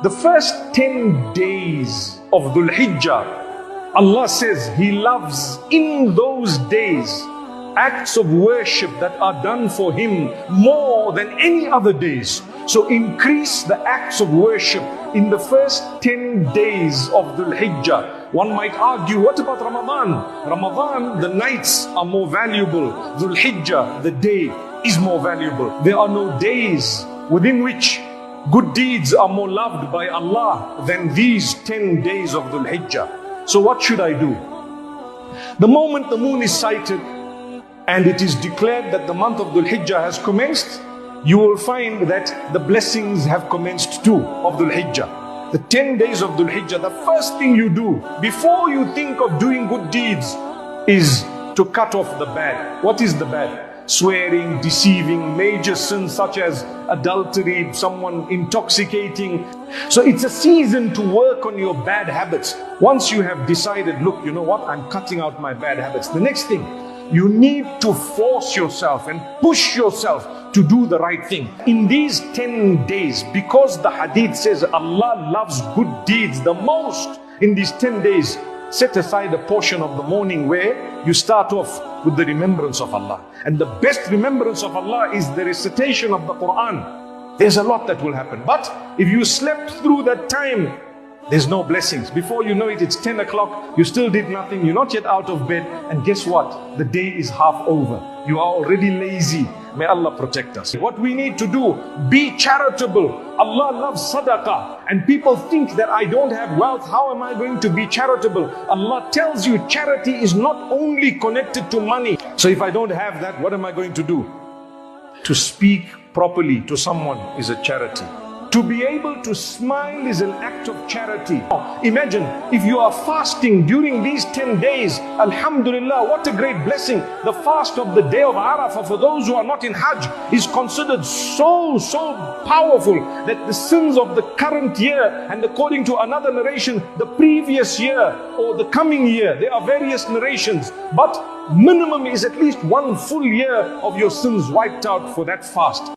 The first 10 days of Dhul Hijjah, Allah says He loves in those days acts of worship that are done for Him more than any other days. So increase the acts of worship in the first 10 days of Dhul Hijjah. One might argue, what about Ramadan? Ramadan, the nights are more valuable. Dhul Hijjah, the day is more valuable. There are no days within which good deeds are more loved by Allah than these 10 days of Dhul Hijjah. So what should I do? The moment the moon is sighted and it is declared that the month of Dhul Hijjah has commenced, you will find that the blessings have commenced too of Dhul Hijjah. The 10 days of Dhul Hijjah, the first thing you do before you think of doing good deeds is to cut off the bad. What is the bad? Swearing, deceiving, major sins such as adultery, someone intoxicating. So it's a season to work on your bad habits. Once you have decided, look, you know what, I'm cutting out my bad habits. The next thing, you need to force yourself and push yourself to do the right thing. In these 10 days, because the hadith says Allah loves good deeds the most, in these 10 days, set aside a portion of the morning where you start off with the remembrance of Allah. And the best remembrance of Allah is the recitation of the Quran. There's a lot that will happen. But if you slept through that time, there's no blessings. Before you know it, it's 10 o'clock, you still did nothing, you're not yet out of bed, and guess what? The day is half over. You are already lazy. May Allah protect us. What we need to do, be charitable. Allah loves sadaqah. And people think that I don't have wealth, how am I going to be charitable? Allah tells you charity is not only connected to money. So if I don't have that, what am I going to do? To speak properly to someone is a charity. To be able to smile is an act of charity. Imagine if you are fasting during these 10 days. Alhamdulillah, what a great blessing. The fast of the day of Arafah for those who are not in Hajj is considered so powerful that the sins of the current year, and according to another narration, the previous year or the coming year, there are various narrations, but minimum is at least 1 full year of your sins wiped out for that fast.